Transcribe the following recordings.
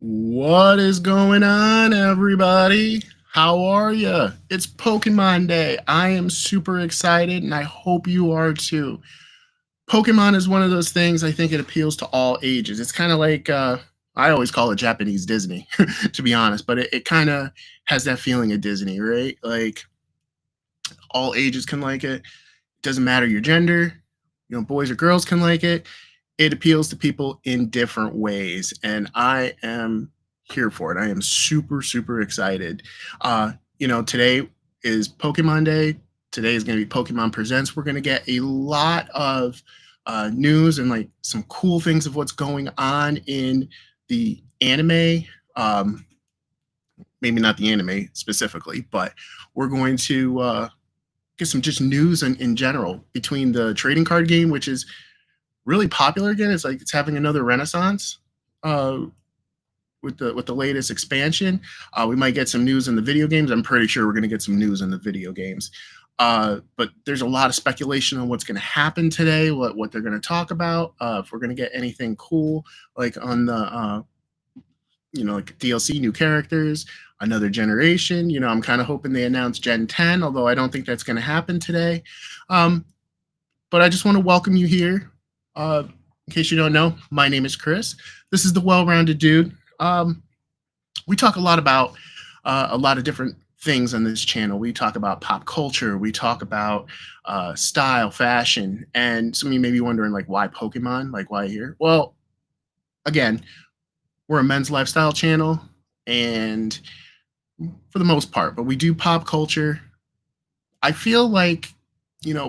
What is going on, everybody? How are you? It's Pokemon Day. I am super excited, and I hope you are too. Pokemon is one of those things I think it appeals to all ages. It's kind of like, I always call it Japanese Disney, to be honest, but it kind of has that feeling of Disney, right? Like, all ages can like it. It doesn't matter your gender, boys or girls can like it. It appeals to people in different ways, and I am here for it. I am super, super excited. Today is Pokemon Day. Today is going to be Pokemon Presents. We're going to get a lot of news and like some cool things of what's going on in the anime. Maybe not the anime specifically, but we're going to get some just news in general between the trading card game, which is really popular again. It's like it's having another renaissance with the latest expansion. We might get some news in the video games. I'm pretty sure we're going to get some news in the video games. But there's a lot of speculation on what's going to happen today, what they're going to talk about, if we're going to get anything cool like on the like DLC, new characters, another generation. I'm kind of hoping they announce Gen 10, although I don't think that's going to happen today. But I just want to welcome you here. In case you don't know, my name is Chris. This is the Well-Rounded Dude. We talk a lot about a lot of different things on this channel. We talk about pop culture. We talk about style, fashion, and some of you may be wondering, like, why Pokemon? Like, why here? Well, again, we're a men's lifestyle channel, and for the most part, but we do pop culture. I feel like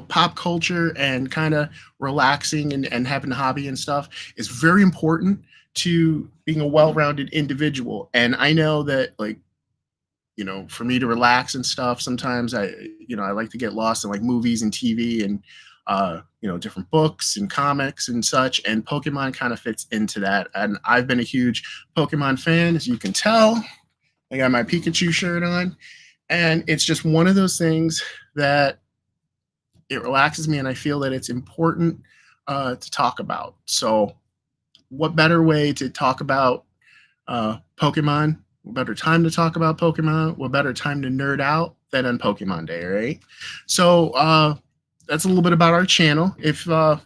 pop culture and kind of relaxing and having a hobby and stuff is very important to being a well-rounded individual. And I know that, like, for me to relax and stuff, sometimes I like to get lost in like movies and TV and, different books and comics and such. And Pokemon kind of fits into that. And I've been a huge Pokemon fan, as you can tell. I got my Pikachu shirt on. And it's just one of those things that it relaxes me, and I feel that it's important to talk about. So what better way to talk about Pokemon? What better time to talk about Pokemon? What better time to nerd out than on Pokemon Day, right? So that's a little bit about our channel. If you're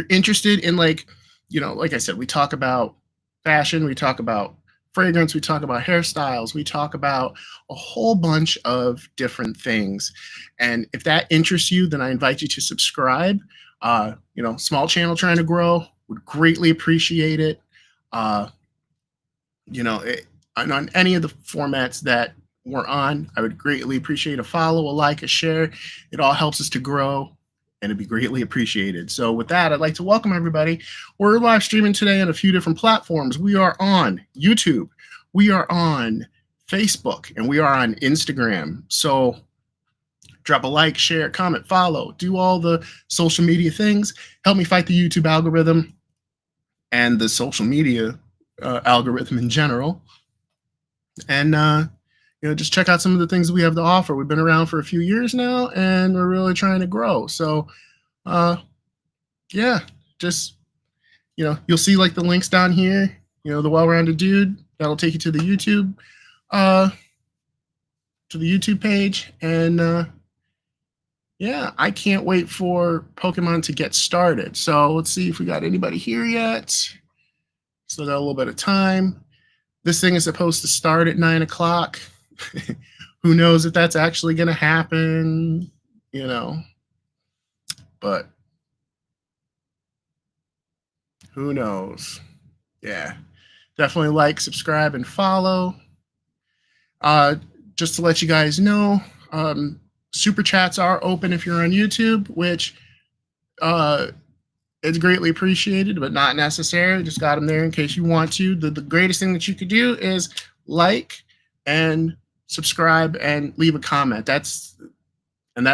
interested in, like I said, we talk about fashion, we talk about fragrance, we talk about hairstyles, we talk about a whole bunch of different things. And if that interests you, then I invite you to subscribe. Small channel trying to grow, would greatly appreciate it. On any of the formats that we're on, I would greatly appreciate a follow, a like, a share. It all helps us to grow, and it'd be greatly appreciated. So with that, I'd like to welcome everybody. We're live streaming today on a few different platforms. We are on YouTube, we are on Facebook, and we are on Instagram. So drop a like, share, comment, follow, do all the social media things. Help me fight the YouTube algorithm and the social media algorithm in general. And just check out some of the things that we have to offer. We've been around for a few years now, and we're really trying to grow. So just you'll see like the links down here, the Well-Rounded Dude, that'll take you to the YouTube page. And I can't wait for Pokemon to get started. So let's see if we got anybody here yet. Still got a little bit of time. This thing is supposed to start at 9 o'clock. Who knows if that's actually going to happen, but who knows? Yeah, definitely like, subscribe, and follow. Just to let you guys know, super chats are open if you're on YouTube, which it's greatly appreciated, but not necessary. Just got them there in case you want to. The greatest thing that you could do is like and subscribe and leave a comment. That's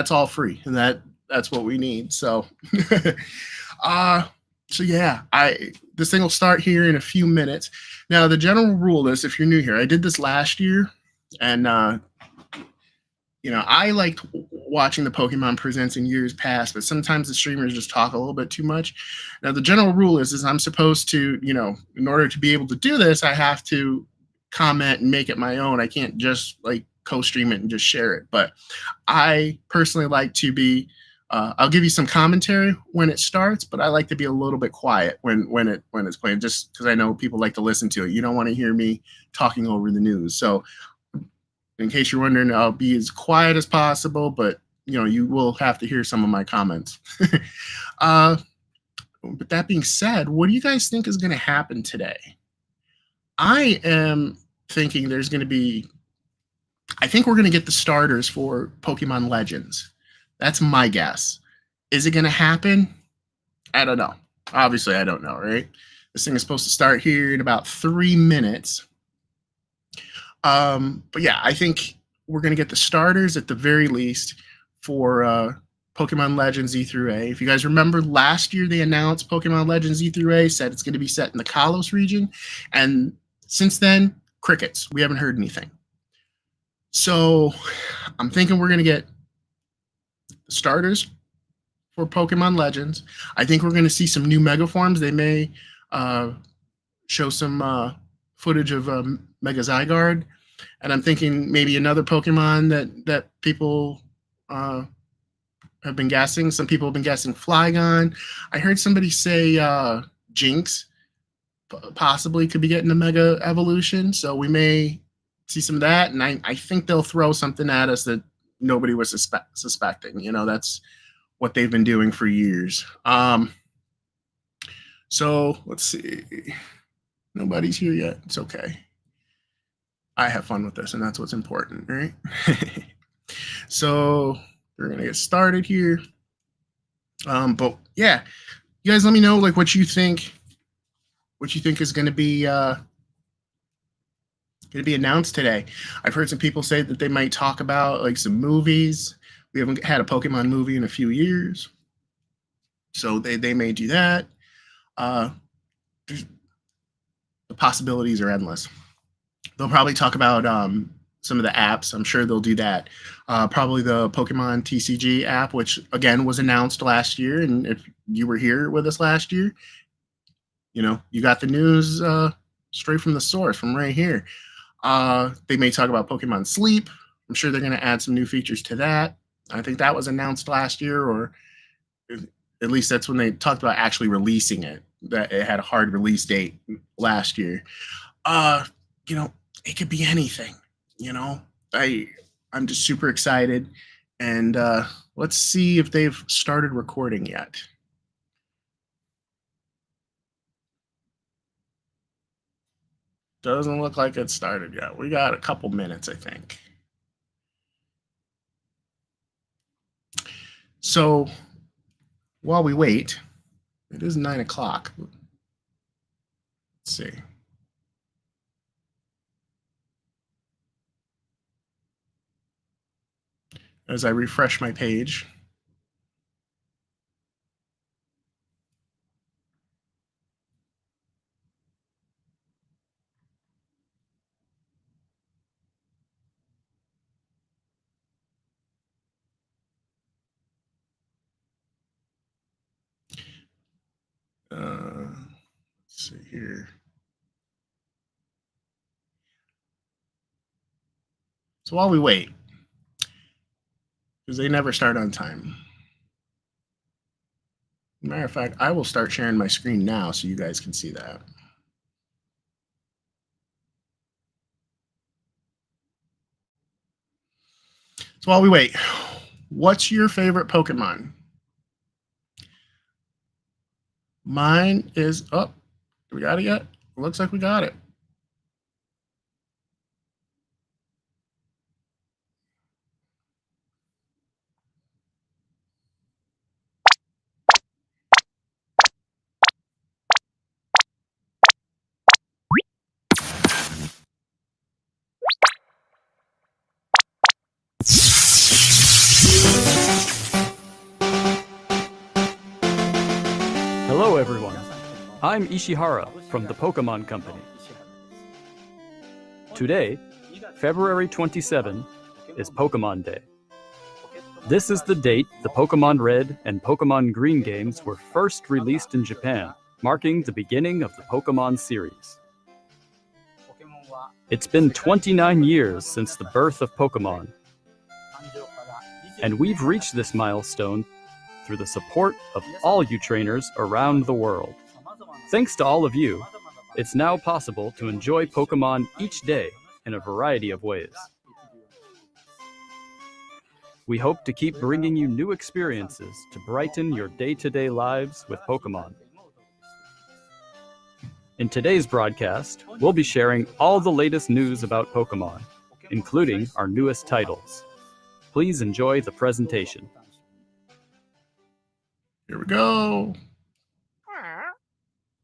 all free, and that's what we need. So this thing will start here in a few minutes. Now, the general rule is, if you're new here, I did this last year, and I liked watching the Pokemon Presents in years past, but sometimes the streamers just talk a little bit too much. Now, the general rule is I'm supposed to, in order to be able to do this, I have to comment and make it my own. I can't just like co-stream it and just share it. But I personally like to be, I'll give you some commentary when it starts, but I like to be a little bit quiet when it's playing, just because I know people like to listen to it. You don't want to hear me talking over the news. So in case you're wondering, I'll be as quiet as possible, but you will have to hear some of my comments. But that being said, what do you guys think is going to happen today? I am thinking there's going to be, I think we're going to get the starters for Pokemon Legends. That's my guess. Is it going to happen? I don't know. Obviously, I don't know, right? This thing is supposed to start here in about 3 minutes. But yeah, I think we're going to get the starters at the very least for Pokemon Legends E through A. If you guys remember last year, they announced Pokemon Legends E through A, said it's going to be set in the Kalos region. And since then, crickets. We haven't heard anything. So I'm thinking we're going to get the starters for Pokemon Legends. I think we're going to see some new Mega Forms. They may show some footage of Mega Zygarde. And I'm thinking maybe another Pokemon that people have been guessing. Some people have been guessing Flygon. I heard somebody say Jinx possibly could be getting a Mega Evolution. So we may see some of that. And I think they'll throw something at us that nobody was suspecting. That's what they've been doing for years. So let's see. Nobody's here yet. It's okay. I have fun with this, and that's what's important, right? So we're gonna get started here. But yeah, you guys, let me know like what you think is gonna be announced today. I've heard some people say that they might talk about like some movies. We haven't had a Pokemon movie in a few years, so they may do that. The possibilities are endless. They'll probably talk about some of the apps. I'm sure they'll do that. Probably the Pokemon TCG app, which again was announced last year. And if you were here with us last year, you got the news straight from the source, from right here. They may talk about Pokemon Sleep. I'm sure they're going to add some new features to that. I think that was announced last year, or at least that's when they talked about actually releasing it, that it had a hard release date last year. It could be anything, I'm just super excited. And let's see if they've started recording yet. Doesn't look like it started yet. We got a couple minutes, I think. So while we wait, it is 9 o'clock. Let's see. As I refresh my page. Let's see here. So while we wait, because they never start on time. Matter of fact, I will start sharing my screen now so you guys can see that. So while we wait, what's your favorite Pokemon? Mine is, oh, we got it yet? Looks like we got it. Hello everyone, I'm Ishihara from the Pokémon Company. Today, February 27, is Pokémon Day. This is the date the Pokémon Red and Pokémon Green games were first released in Japan, marking the beginning of the Pokémon series. It's been 29 years since the birth of Pokémon, and we've reached this milestone through the support of all you trainers around the world. Thanks to all of you, it's now possible to enjoy Pokémon each day in a variety of ways. We hope to keep bringing you new experiences to brighten your day-to-day lives with Pokémon. In today's broadcast, we'll be sharing all the latest news about Pokémon, including our newest titles. Please enjoy the presentation. Here we go.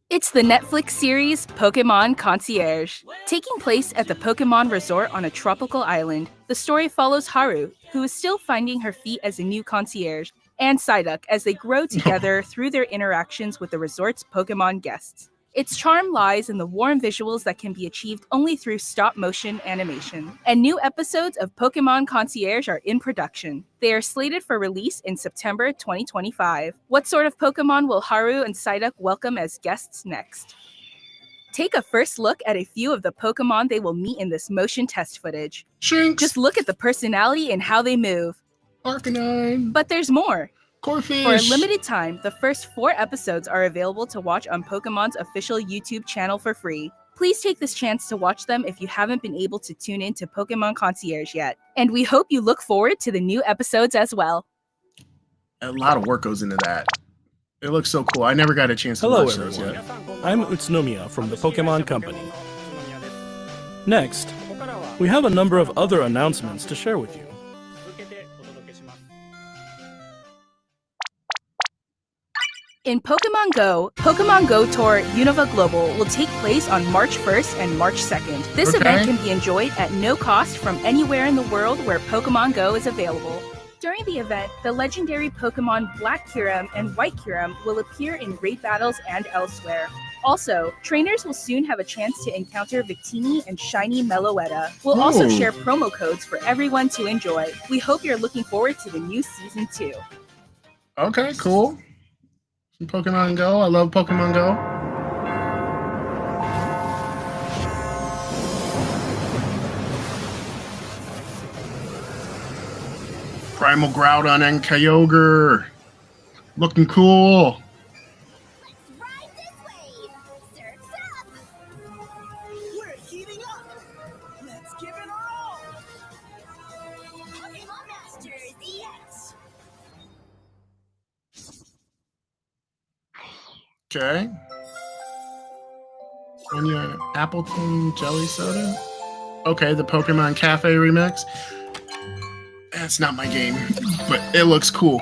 It's the Netflix series Pokémon Concierge. Taking place at the Pokémon Resort on a tropical island, the story follows Haru, who is still finding her feet as a new concierge, and Psyduck as they grow together through their interactions with the resort's Pokémon guests. Its charm lies in the warm visuals that can be achieved only through stop-motion animation. And new episodes of Pokémon Concierge are in production. They are slated for release in September 2025. What sort of Pokémon will Haru and Psyduck welcome as guests next? Take a first look at a few of the Pokémon they will meet in this motion test footage. Shinx. Just look at the personality and how they move. Arcanine. But there's more. Corphish. For a limited time, the first 4 episodes are available to watch on Pokemon's official YouTube channel for free. Please take this chance to watch them if you haven't been able to tune in to Pokémon Concierge yet. And we hope you look forward to the new episodes as well. A lot of work goes into that. It looks so cool. I never got a chance to Hello watch those everyone, yet. I'm thewellroundeddude from the Pokémon Company. Next, we have a number of other announcements to share with you. In Pokemon Go Tour Unova Global will take place on March 1st and March 2nd. This event can be enjoyed at no cost from anywhere in the world where Pokemon Go is available. During the event, the legendary Pokemon Black Kyurem and White Kyurem will appear in raid battles and elsewhere. Also, trainers will soon have a chance to encounter Victini and Shiny Meloetta. We'll also share promo codes for everyone to enjoy. We hope you're looking forward to the new Season 2. Okay, cool. Pokemon Go. I love Pokemon Go. Primal Groudon and Kyogre. Looking cool. Let's ride this wave! Surf's up! We're heating up! Let's give it our all! Pokémon Masters, yes! Okay. And your Appleton Jelly Soda. Okay, the Pokemon Cafe remix. That's not my game, but it looks cool.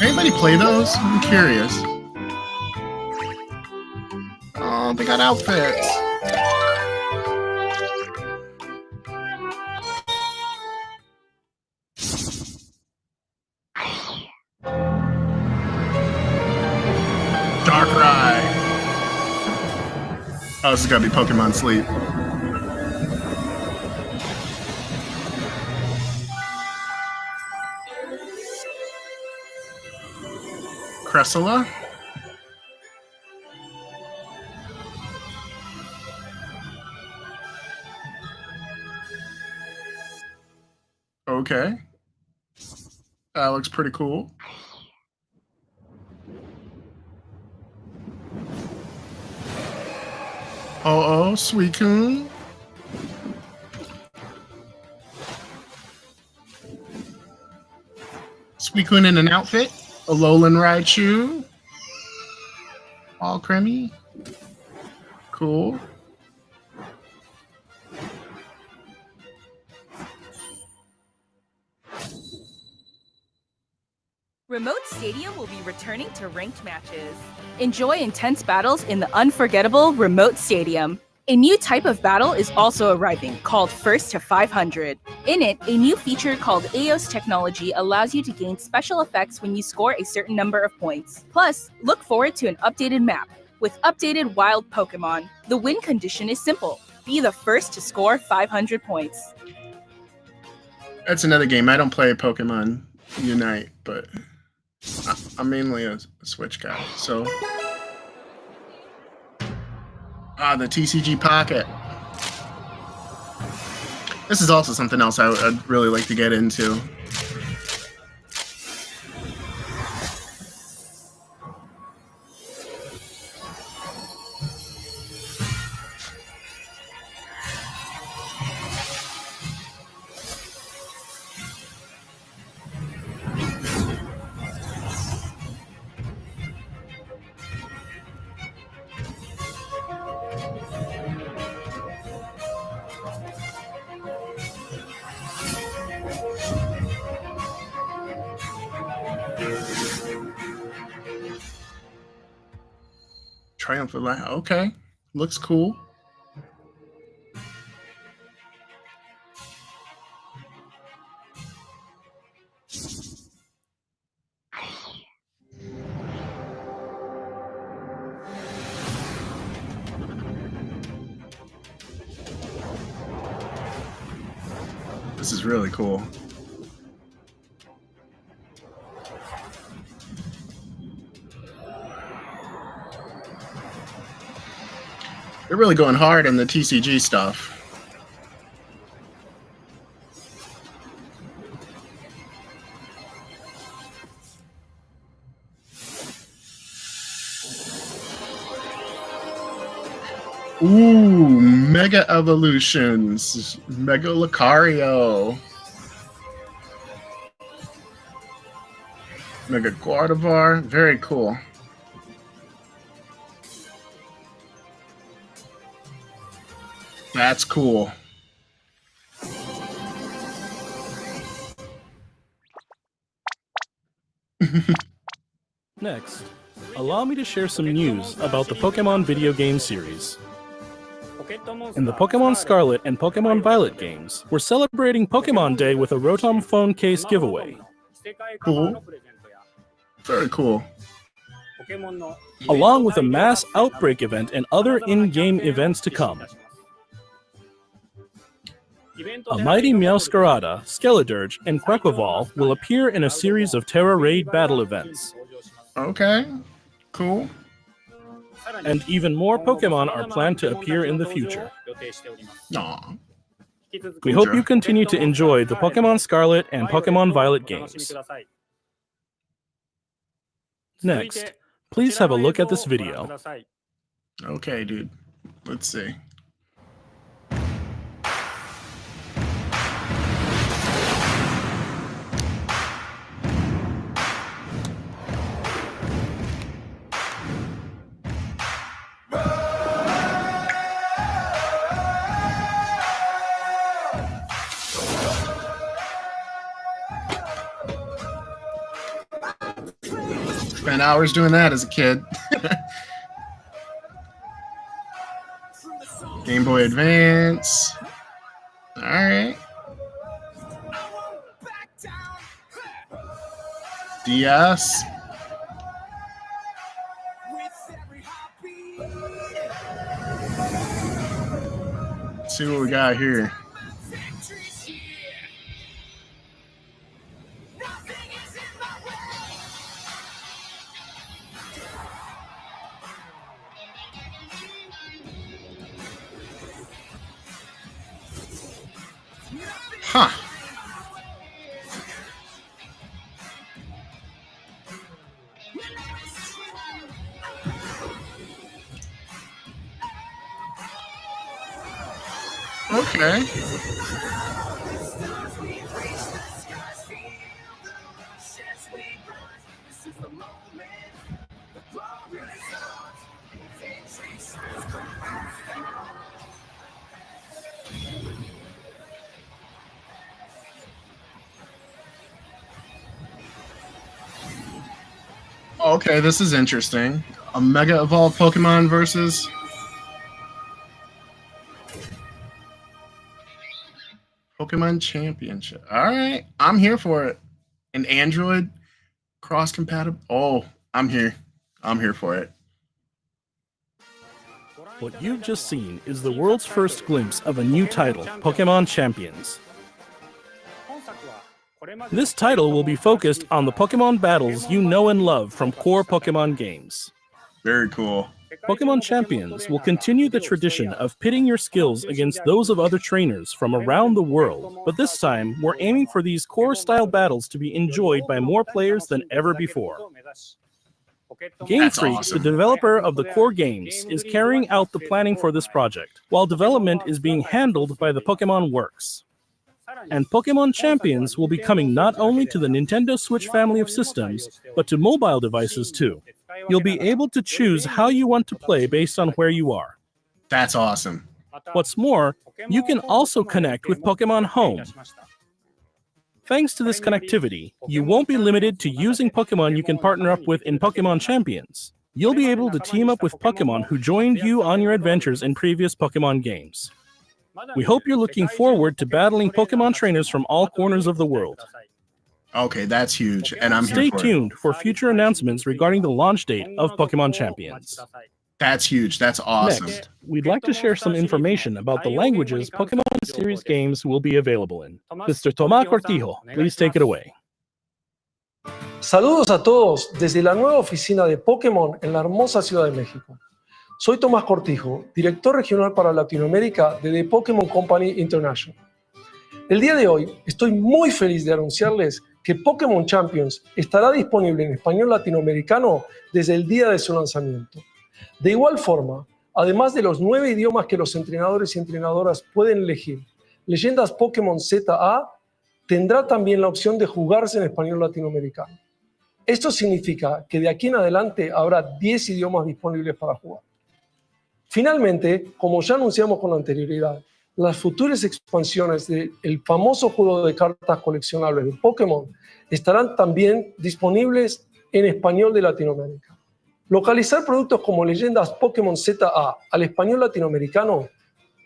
Anybody play those? I'm curious. Oh, they got outfits. Darkrai. Oh, this is gotta be Pokemon Sleep. Cressula. Okay. That looks pretty cool. Oh, Suicune. Suicune in an outfit. A Alolan Raichu. All creamy. Cool. Remote Stadium will be returning to ranked matches. Enjoy intense battles in the unforgettable Remote Stadium. A new type of battle is also arriving, called First to 500. In it, a new feature called Eos technology allows you to gain special effects when you score a certain number of points. Plus, look forward to an updated map, with updated wild Pokemon. The win condition is simple. Be the first to score 500 points. That's another game. I don't play Pokemon Unite, but I'm mainly a Switch guy. So, the TCG Pocket. This is also something else I'd really like to get into. Triumph of Life. Okay, looks cool. This is really cool. They're really going hard on the TCG stuff. Ooh, Mega Evolutions. Mega Lucario. Mega Gardevoir. Very cool. That's cool. Next, allow me to share some news about the Pokemon video game series. In the Pokemon Scarlet and Pokemon Violet games, we're celebrating Pokemon Day with a Rotom phone case giveaway. Cool. Very cool. Along with a mass outbreak event and other in-game events to come. A mighty Meowscarada, Skeledirge, and Quaquaval will appear in a series of Terra Raid battle events. Okay, cool. And even more Pokemon are planned to appear in the future. Aw. We hope you continue to enjoy the Pokemon Scarlet and Pokemon Violet games. Next, please have a look at this video. Okay, dude. Let's see. Spent hours doing that as a kid. Game Boy Advance. All right. DS. Let's see what we got here. Huh. Okay. Okay, this is interesting. A Mega Evolved Pokemon versus Pokemon Championship. All right, I'm here for it. An Android cross compatible. Oh, I'm here. I'm here for it. What you've just seen is the world's first glimpse of a new title, Pokemon Champions. This title will be focused on the Pokemon battles you know and love from core Pokemon games. Very cool. Pokemon Champions will continue the tradition of pitting your skills against those of other trainers from around the world, but this time we're aiming for these core-style battles to be enjoyed by more players than ever before. Game That's Freak, awesome. the developer of the core games, is carrying out the planning for this project, while development is being handled by the Pokemon Works. And Pokemon Champions will be coming not only to the Nintendo Switch family of systems, but to mobile devices too. You'll be able to choose how you want to play based on where you are. That's awesome. What's more, you can also connect with Pokemon Home. Thanks to this connectivity, you won't be limited to using Pokemon you can partner up with in Pokemon Champions. You'll be able to team up with Pokemon who joined you on your adventures in previous Pokemon games. We hope you're looking forward to battling Pokemon trainers from all corners of the world. Okay, that's huge, and I'm Stay here for it. tuned for future announcements regarding the launch date of Pokemon Champions. That's huge. That's awesome. Next, we'd like to share some information about the languages Pokemon series games will be available in. Mr. theyewellroundeddude, Cottijo, please take it away. Saludos a todos desde la nueva oficina de Pokémon en la hermosa Ciudad de México. Soy Tomás Cortijo, director regional para Latinoamérica de The Pokémon Company International. El día de hoy estoy muy feliz de anunciarles que Pokémon Champions estará disponible en español latinoamericano desde el día de su lanzamiento. De igual forma, además de los 9 idiomas que los entrenadores y entrenadoras pueden elegir, Leyendas Pokémon ZA tendrá también la opción de jugarse en español latinoamericano. Esto significa que de aquí en adelante habrá 10 idiomas disponibles para jugar. Finalmente, como ya anunciamos con anterioridad, las futuras expansiones del famoso juego de cartas coleccionables de Pokémon estarán también disponibles en español de Latinoamérica. Localizar productos como Leyendas Pokémon ZA al español latinoamericano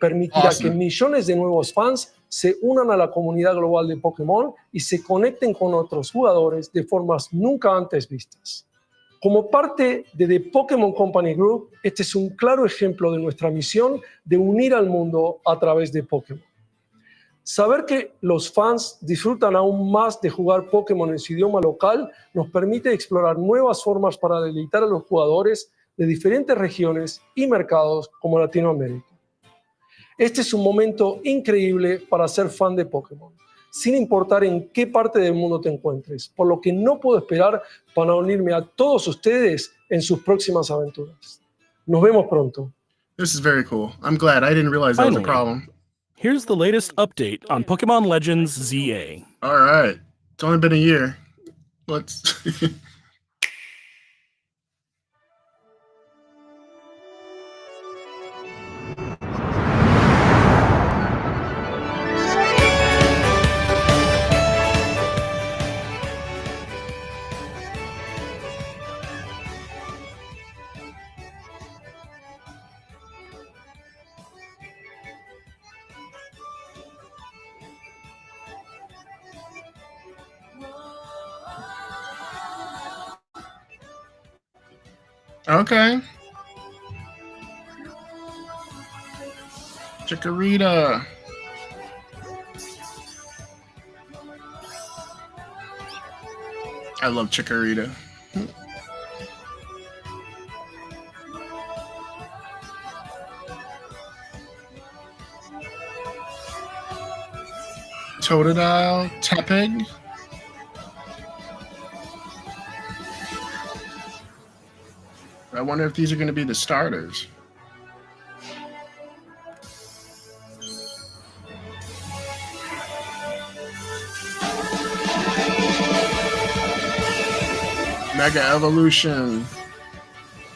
permitirá Awesome. que millones de nuevos fans se unan a la comunidad global de Pokémon y se conecten con otros jugadores de formas nunca antes vistas. Como parte de The Pokémon Company Group, este es un claro ejemplo de nuestra misión de unir al mundo a través de Pokémon. Saber que los fans disfrutan aún más de jugar Pokémon en su idioma local nos permite explorar nuevas formas para deleitar a los jugadores de diferentes regiones y mercados como Latinoamérica. Este es un momento increíble para ser fan de Pokémon, sin importar en qué parte del mundo te encuentres, por lo que no puedo esperar para unirme a todos ustedes en sus próximas aventuras. Nos vemos pronto. This is very cool. I'm glad. I didn't realize that was a Finally. problem. Here's the latest update on Pokemon Legends ZA. All right. It's only been a year. Let's. Okay. Chikorita. I love Chikorita. Totodile, Tepig. I wonder if these are going to be the starters. Mega Evolution.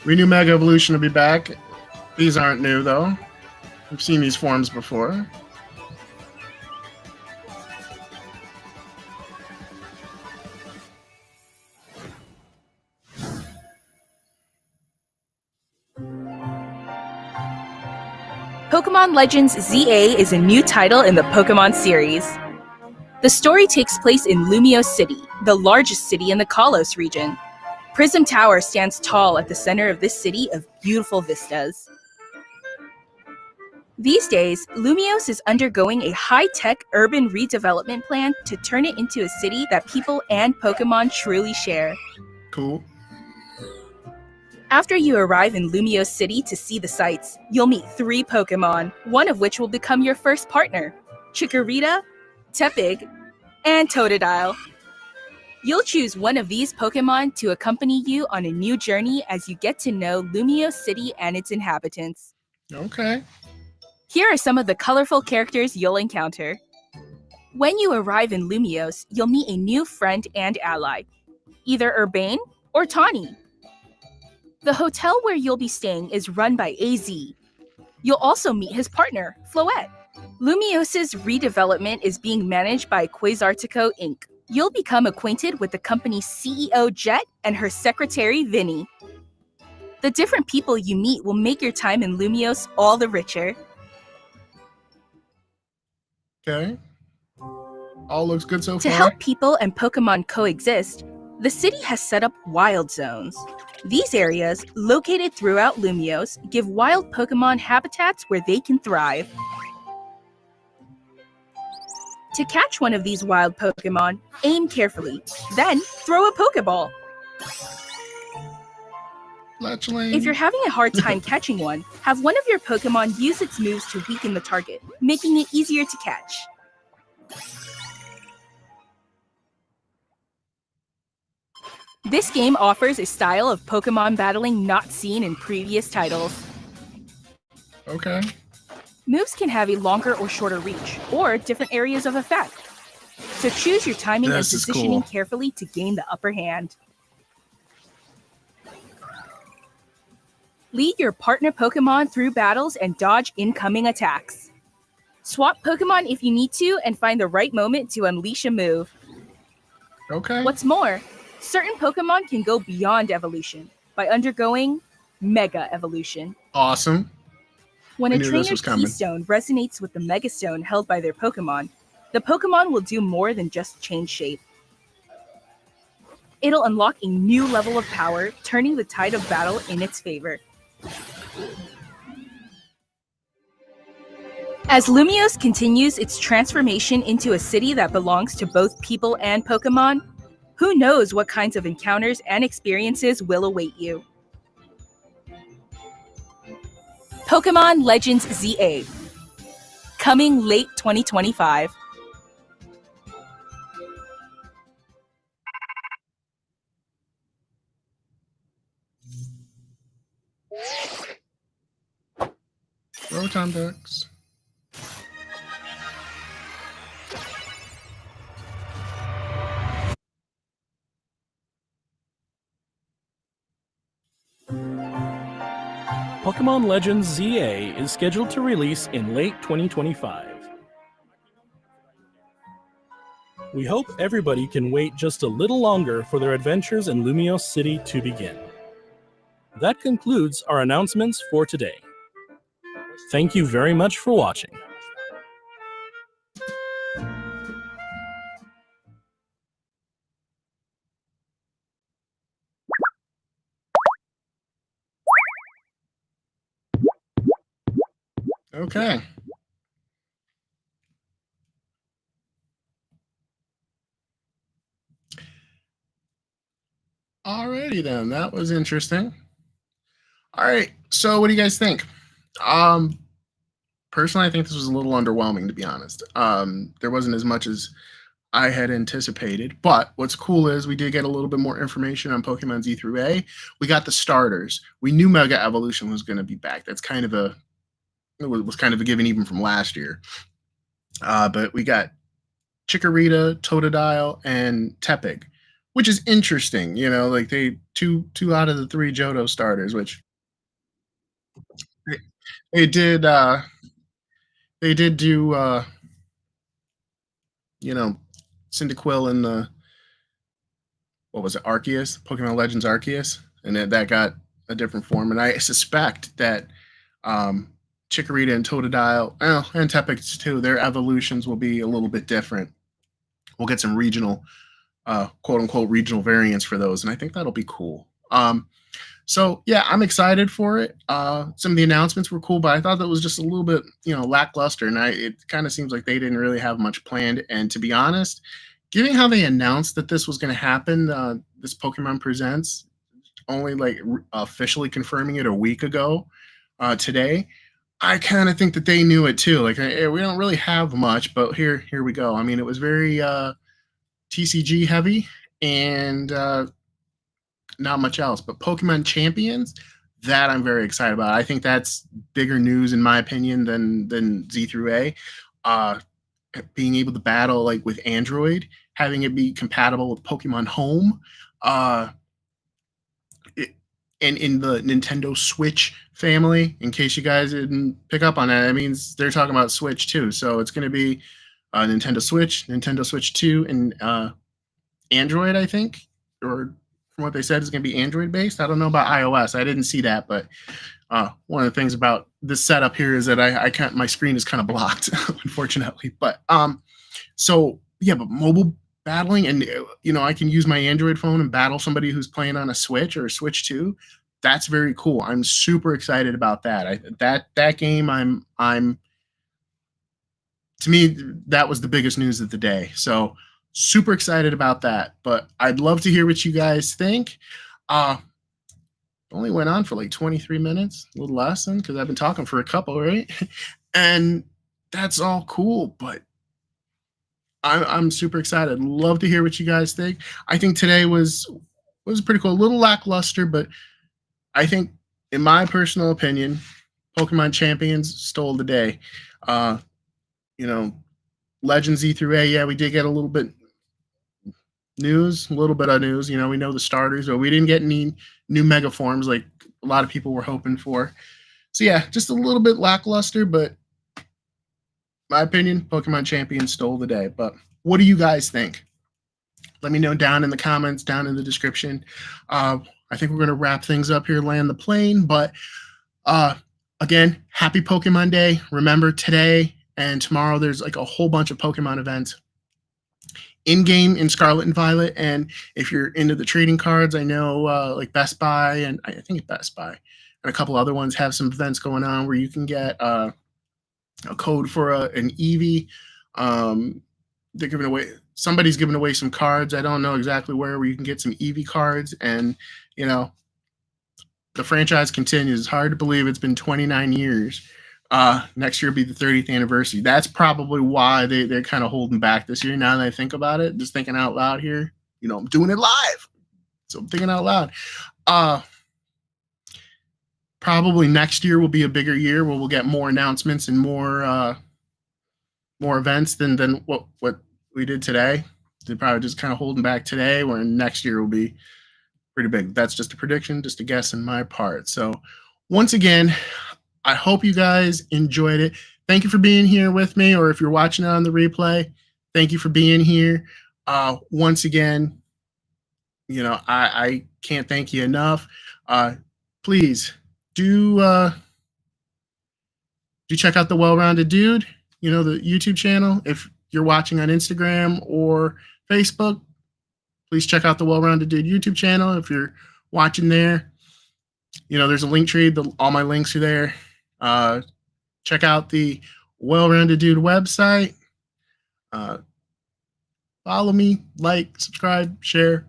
We knew Mega Evolution would be back. These aren't new, though. We've seen these forms before. Pokemon Legends ZA is a new title in the Pokemon series. The story takes place in Lumio City, the largest city in the Kalos region. Prism Tower stands tall at the center of this city of beautiful vistas. These days, Lumiose is undergoing a high-tech urban redevelopment plan to turn it into a city that people and Pokemon truly share. Cool. After you arrive in Lumiose City to see the sights, you'll meet 3 Pokemon, one of which will become your first partner: thecewellroundeddude, thecewellrounded摳, and Totodile. You'll choose one of these Pokemon to accompany you on a new journey as you get to know Lumiose City and its inhabitants. Okay. Here are some of the colorful characters you'll encounter. When you arrive in Lumiose, you'll meet a new friend and ally, either Urbane or Tawny. The hotel where you'll be staying is run by AZ. You'll also meet his partner, Floette. Lumiose's redevelopment is being managed by Quasartico Inc. You'll become acquainted with the company's CEO, Jet, and her secretary, Vinny. The different people you meet will make your time in Lumiose all the richer. Okay. All looks good so To far. help people and Pokemon coexist, the city has set up wild zones. These areas, located throughout Lumiose, give wild Pokemon habitats where they can thrive. To catch one of these wild Pokemon, aim carefully, then throw a Pokeball. Fletchling. If you're having a hard time catching one, have one of your Pokemon use its moves to weaken the target, making it easier to catch. This game offers a style of Pokemon battling not seen in previous titles. Okay. Moves can have a longer or shorter reach, or different areas of effect. So choose your timing and This is positioning cool. carefully to gain the upper hand. Lead your partner Pokemon through battles and dodge incoming attacks. Swap Pokemon if you need to and find the right moment to unleash a move. Okay. What's more, certain Pokemon can go beyond evolution by undergoing Mega Evolution. Awesome. When I a knew this trainer's was coming. keystone resonates with the Megastone held by their Pokemon, the Pokemon will do more than just change shape. It'll unlock a new level of power, turning the tide of battle in its favor. As Lumiose continues its transformation into a city that belongs to both people and Pokemon, who knows what kinds of encounters and experiences will await you. Pokemon Legends ZA, coming late 2025. Rotom Ducks. Pokemon Legends ZA is scheduled to release in late 2025. We hope everybody can wait just a little longer for their adventures in Lumiose City to begin. That concludes our announcements for today. Thank you very much for watching. Okay. Alrighty then, that was interesting. All right, so what do you guys think? Personally, I think this was a little underwhelming, to be honest. There wasn't as much as I had anticipated, but what's cool is we did get a little bit more information on Pokemon Z through A. We got the starters. We knew Mega Evolution was going to be back. That's kind of a given even from last year. But we got Chikorita, Totodile, and Tepig, which is interesting. You know, like they two out of the 3 Johto starters, which they did do you know, Cyndaquil and the, what was it, Arceus, Pokemon Legends Arceus, and that got a different form. And I suspect that Chikorita and Totodile, and Tepig too, their evolutions will be a little bit different. We'll get some regional, quote unquote, regional variants for those, and I think that'll be cool. So yeah, I'm excited for it. Some of the announcements were cool, but I thought that was just a little bit, lackluster, and it kind of seems like they didn't really have much planned. And to be honest, given how they announced that this was going to happen, this Pokemon Presents, only like officially confirming it a week ago today, I kind of think that they knew it too. Like, hey, we don't really have much, but here we go. I mean, it was very TCG heavy and not much else. But Pokemon Champions, that I'm very excited about. I think that's bigger news in my opinion than Z through A. Being able to battle like with Android, having it be compatible with Pokemon Home, and in the Nintendo Switch family, in case you guys didn't pick up on that, it means they're talking about Switch too. So it's going to be Nintendo Switch 2, and Android, I think, or from what they said, is going to be Android based. I don't know about iOS. I didn't see that, but one of the things about this setup here is that I can't. My screen is kind of blocked, unfortunately. But so yeah, but mobile battling, and I can use my Android phone and battle somebody who's playing on a Switch or a Switch 2. That's very cool. I'm super excited about that. That game, I'm to me, that was the biggest news of the day. So super excited about that. But I'd love to hear what you guys think. Only went on for like 23 minutes, a little less than, because I've been talking for a couple, right? And that's all cool, but I'm super excited. Love to hear what you guys think. I think today was pretty cool. A little lackluster, but I think, in my personal opinion, Pokemon Champions stole the day. Legends E through A, yeah, we did get a little bit of news. We know the starters, but we didn't get any new Mega Forms like a lot of people were hoping for. So yeah, just a little bit lackluster, but my opinion, Pokemon Champions stole the day. But what do you guys think? Let me know down in the comments, down in the description. I think we're going to wrap things up here, land the plane. But again, happy Pokemon Day. Remember, today and tomorrow there's like a whole bunch of Pokemon events in-game in Scarlet and Violet. And if you're into the trading cards, I know like Best Buy, and I think Best Buy and a couple other ones have some events going on where you can get a code for an Eevee. They're giving away, somebody's giving away some cards. I don't know exactly where you can get some Eevee cards. And, the franchise continues. It's hard to believe it's been 29 years. Next year will be the 30th anniversary. That's probably why they're kind of holding back this year. Now that I think about it, just thinking out loud here, I'm doing it live. So I'm thinking out loud. Probably next year will be a bigger year where we'll get more announcements and more events than what we did today. They're probably just kind of holding back today, where next year will be pretty big. That's just a prediction, just a guess on my part. So once again, I hope you guys enjoyed it. Thank you for being here with me, or if you're watching it on the replay, thank you for being here. Once again, I can't thank you enough. Please do check out the Well-Rounded Dude, the YouTube channel. If you're watching on Instagram or Facebook, please check out the Well-Rounded Dude YouTube channel. If you're watching there, there's a link tree. All my links are there. Check out the Well-Rounded Dude website. Follow me, like, subscribe, share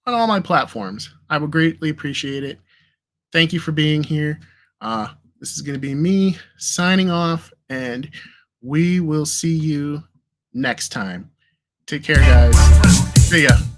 on all my platforms. I would greatly appreciate it. Thank you for being here. This is going to be me signing off, and we will see you next time. Take care, guys. See ya.